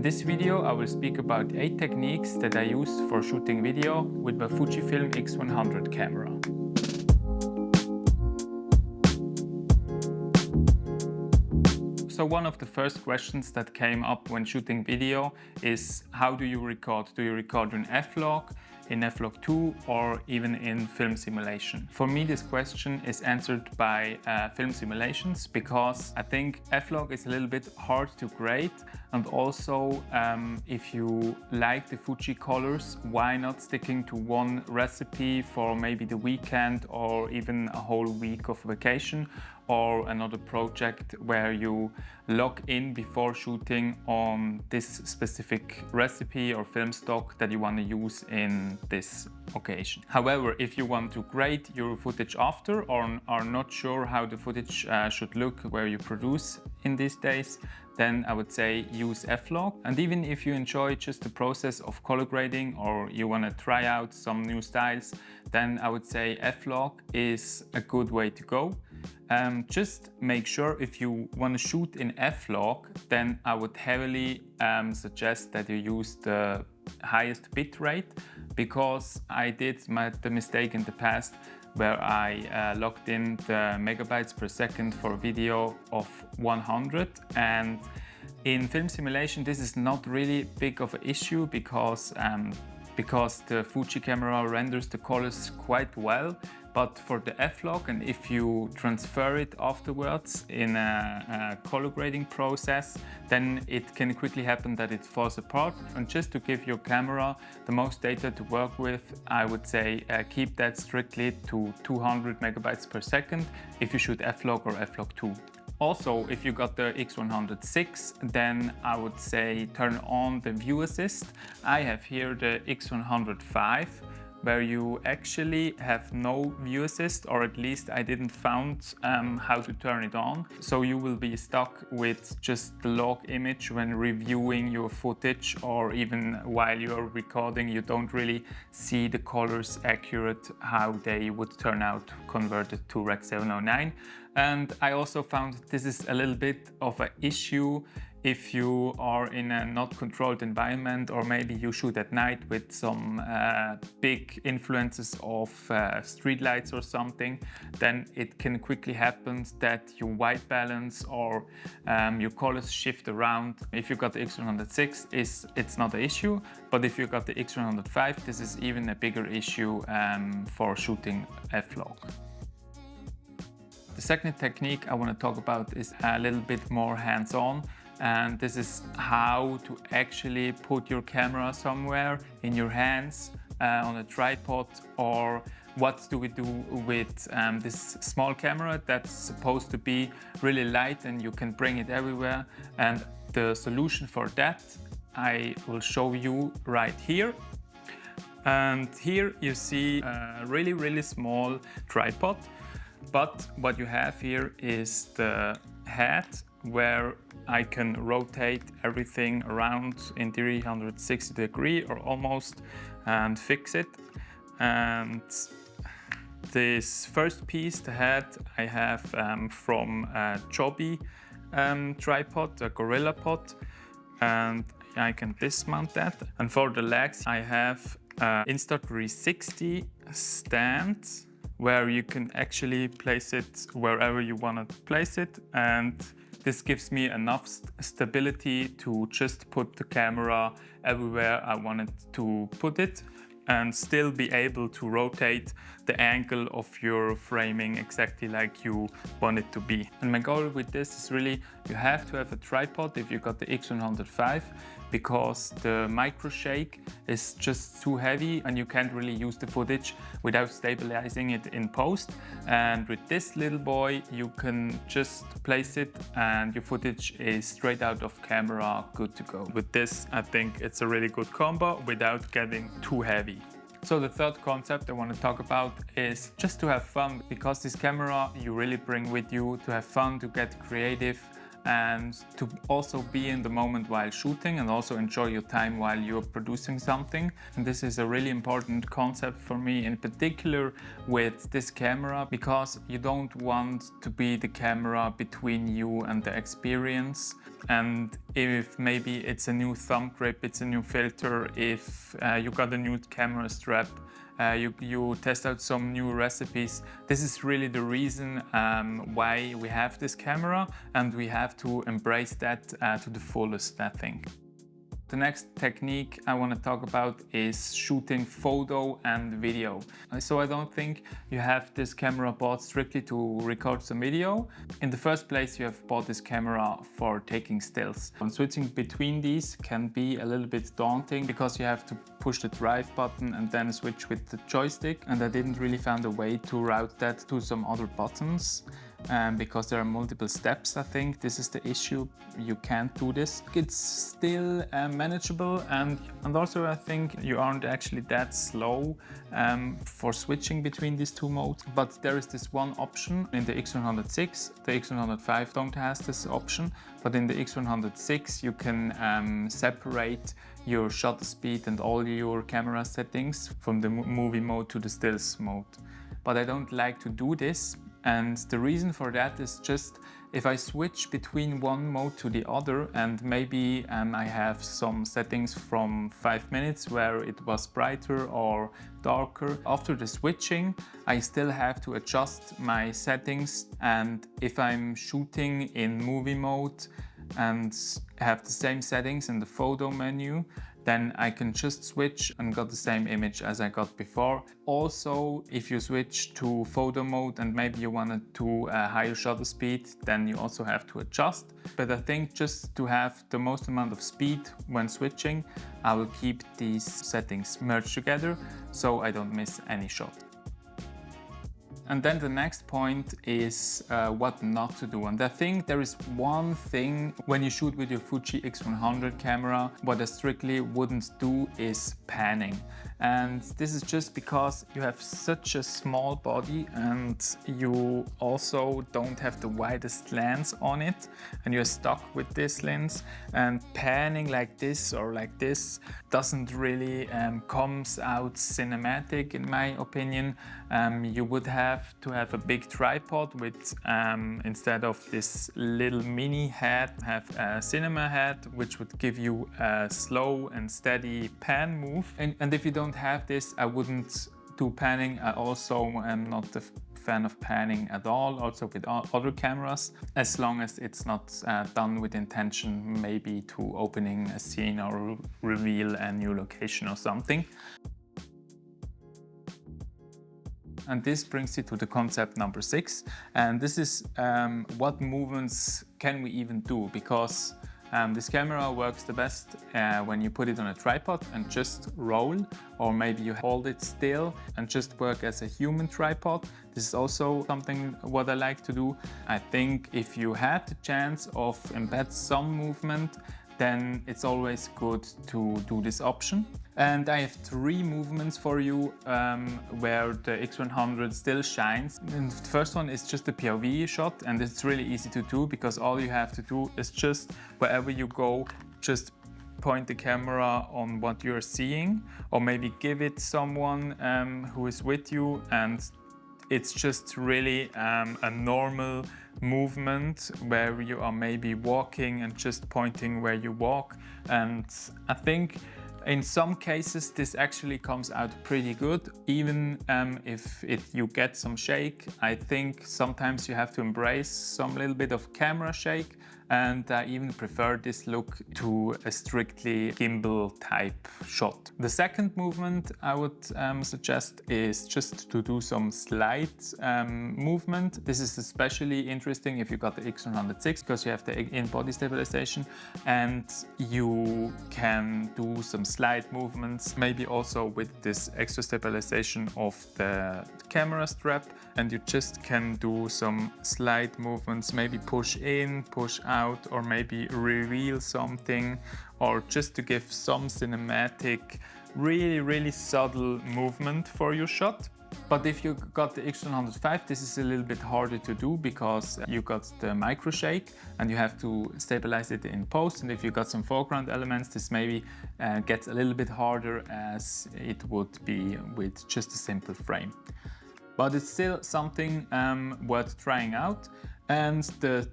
this video I will speak about 8 techniques that I used for shooting video with my Fujifilm X100 camera. So one of the first questions that came up when shooting video is, how do you record? Do you record in F-Log, in F-Log 2 or even in film simulation? For me this question is answered by film simulations, because I think F-Log is a little bit hard to grade, and also if you like the Fuji colors, why not sticking to one recipe for maybe the weekend or even a whole week of vacation, or another project where you log in before shooting on this specific recipe or film stock that you want to use in this occasion. However, if you want to grade your footage after or are not sure how the footage should look where you produce in these days, then I would say use F-Log. And even if you enjoy just the process of color grading or you want to try out some new styles, then I would say F-Log is a good way to go. Just make sure if you want to shoot in F-Log, then I would heavily suggest that you use the highest bitrate, because I did the mistake in the past where I logged in the megabytes per second for a video of 100, and in film simulation this is not really big of an issue because the Fuji camera renders the colors quite well. But for the F-Log, and if you transfer it afterwards in a color grading process, then it can quickly happen that it falls apart. And just to give your camera the most data to work with, I would say keep that strictly to 200 megabytes per second if you shoot F-Log or F-Log 2. Also, if you got the X100VI, then I would say turn on the view assist. I have here the X100V, where you actually have no view assist, or at least I didn't found how to turn it on. So you will be stuck with just the log image when reviewing your footage, or even while you're recording, you don't really see the colors accurate how they would turn out converted to Rec. 709. And I also found this is a little bit of an issue if you are in a not controlled environment, or maybe you shoot at night with some big influences of street lights or something, then it can quickly happen that your white balance or your colors shift around. If you got the X100VI, it's not an issue, but if you got the X100V, this is even a bigger issue for shooting F-Log. The second technique I want to talk about is a little bit more hands-on, and this is how to actually put your camera somewhere in your hands on a tripod, or what do we do with this small camera that's supposed to be really light and you can bring it everywhere. And the solution for that I will show you right here. And here you see a really small tripod, but what you have here is the head where I can rotate everything around in 360 degrees or almost and fix it. And this first piece, the head, I have from a Joby tripod, a Gorilla Pod, and I can dismount that. And for the legs I have Insta360 stand, where you can actually place it wherever you want to place it, and this gives me enough stability to just put the camera everywhere I wanted to put it, and still be able to rotate the angle of your framing exactly like you want it to be. And my goal with this is really, you have to have a tripod if you got the X100V, because the micro shake is just too heavy and you can't really use the footage without stabilizing it in post. And with this little boy you can just place it and your footage is straight out of camera, good to go. With this I think it's a really good combo without getting too heavy. So the third concept I want to talk about is just to have fun, because this camera you really bring with you to have fun, to get creative, and to also be in the moment while shooting and also enjoy your time while you're producing something. And this is a really important concept for me, in particular with this camera, because you don't want to be the camera between you and the experience. And if maybe it's a new thumb grip, it's a new filter, if you got a new camera strap, you test out some new recipes. This is really the reason why we have this camera, and we have to embrace that to the fullest, I think. The next technique I want to talk about is shooting photo and video. So I don't think you have this camera bought strictly to record some video. In the first place, you have bought this camera for taking stills. And switching between these can be a little bit daunting because you have to push the drive button and then switch with the joystick. And I didn't really find a way to route that to some other buttons. Because there are multiple steps. I think this is the issue. You can't do this. It's still manageable, and also I think you aren't actually that slow for switching between these two modes. But there is this one option in the X100VI. The X100V don't have this option, but in the X100VI you can separate your shutter speed and all your camera settings from the movie mode to the stills mode. But I don't like to do this. And the reason for that is just if I switch between one mode to the other, and maybe I have some settings from 5 minutes where it was brighter or darker. After the switching, I still have to adjust my settings, and if I'm shooting in movie mode and have the same settings in the photo menu, then I can just switch and got the same image as I got before. Also, if you switch to photo mode and maybe you wanted to higher shutter speed, then you also have to adjust. But I think just to have the most amount of speed when switching, I will keep these settings merged together so I don't miss any shot. And then the next point is what not to do. And I think there is one thing when you shoot with your Fuji X100 camera, what I strictly wouldn't do is panning. And this is just because you have such a small body and you also don't have the widest lens on it, and you're stuck with this lens, and panning like this or like this doesn't really comes out cinematic in my opinion. You would have to have a big tripod with instead of this little mini head, have a cinema head, which would give you a slow and steady pan move. And if you don't have this, I wouldn't do panning. I also am not a fan of panning at all, also with other cameras, as long as it's not done with intention, maybe to opening a scene or reveal a new location or something. And this brings you to the concept number 6, and this is what movements can we even do, because this camera works the best when you put it on a tripod and just roll, or maybe you hold it still and just work as a human tripod. This is also something what I like to do. I think if you had the chance of embed some movement, then it's always good to do this option. And I have 3 movements for you where the X100 still shines. And the first one is just a POV shot, and it's really easy to do because all you have to do is just wherever you go, just point the camera on what you're seeing, or maybe give it someone who is with you, and it's just really a normal movement where you are maybe walking and just pointing where you walk. And I think in some cases this actually comes out pretty good, even if you get some shake. I think sometimes you have to embrace some little bit of camera shake, and I even prefer this look to a strictly gimbal type shot. The second movement I would suggest is just to do some slide movement. This is especially interesting if you got the X100VI, because you have the in-body stabilization and you can do some slide movements, maybe also with this extra stabilization of the camera strap, and you just can do some slide movements, maybe push in, push out, or maybe reveal something, or just to give some cinematic, really subtle movement for your shot. But if you got the X100V, this is a little bit harder to do because you got the micro shake and you have to stabilize it in post. And if you got some foreground elements, this maybe gets a little bit harder as it would be with just a simple frame. But it's still something worth trying out. And the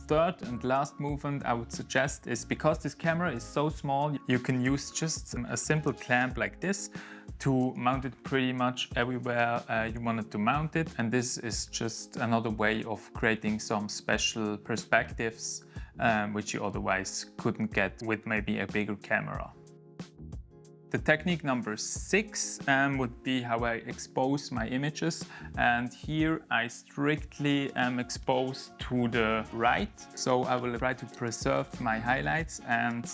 third and last movement I would suggest is, because this camera is so small, you can use just a simple clamp like this to mount it pretty much everywhere you wanted to mount it. And this is just another way of creating some special perspectives which you otherwise couldn't get with maybe a bigger camera. The technique number 6 would be how I expose my images, and here I strictly expose to the right. So I will try to preserve my highlights, and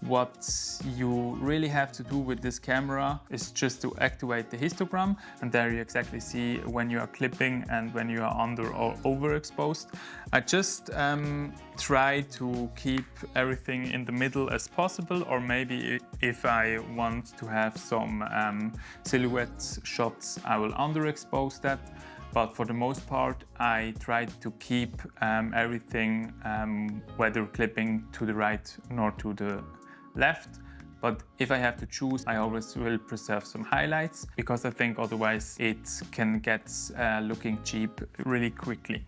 what you really have to do with this camera is just to activate the histogram, and there you exactly see when you are clipping and when you are under or overexposed. I just try to keep everything in the middle as possible, or maybe if I want to have some silhouette shots, I will underexpose that. But for the most part, I try to keep everything, whether clipping to the right nor to the left. But if I have to choose, I always will preserve some highlights, because I think otherwise it can get looking cheap really quickly.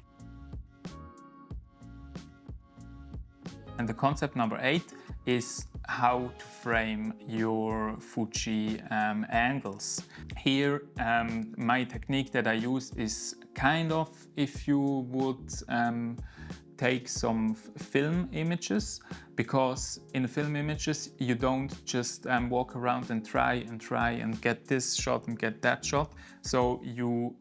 And the concept number 8 is how to frame your Fuji angles. Here, my technique that I use is kind of, if you would take some film images, because in film images you don't just walk around and try and get this shot and get that shot. So you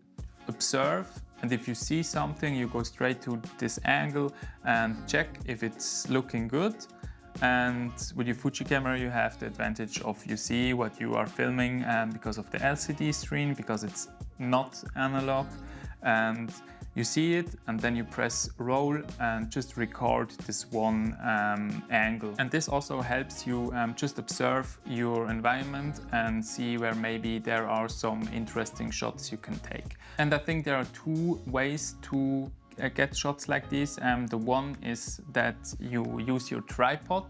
observe, and if you see something, you go straight to this angle and check if it's looking good. And with your Fuji camera, you have the advantage of you see what you are filming because of the LCD screen, because it's not analog. And you see it, and then you press roll and just record this one angle. And this also helps you just observe your environment and see where maybe there are some interesting shots you can take. And I think there are 2 ways to get shots like this. The one is that you use your tripod,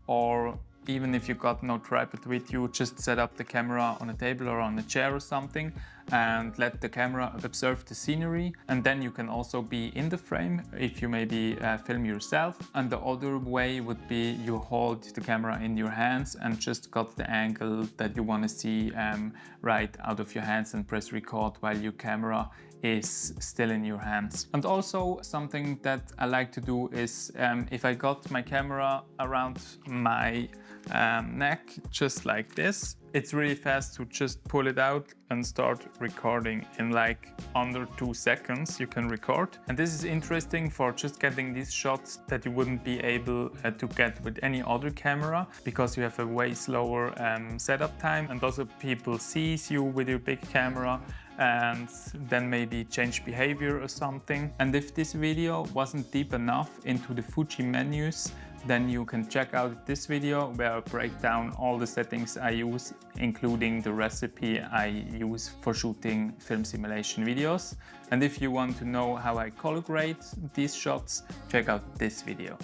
or even if you got no tripod with you, just set up the camera on a table or on a chair or something and let the camera observe the scenery. And then you can also be in the frame if you maybe film yourself. And the other way would be you hold the camera in your hands and just got the angle that you want to see right out of your hands, and press record while your camera is still in your hands. And also something that I like to do is if I got my camera around my neck just like this, it's really fast to just pull it out and start recording. In like under 2 seconds you can record. And this is interesting for just getting these shots that you wouldn't be able to get with any other camera, because you have a way slower setup time, and also people sees you with your big camera and then maybe change behavior or something. And if this video wasn't deep enough into the Fuji menus, then you can check out this video where I break down all the settings I use, including the recipe I use for shooting film simulation videos. And if you want to know how I color grade these shots, check out this video.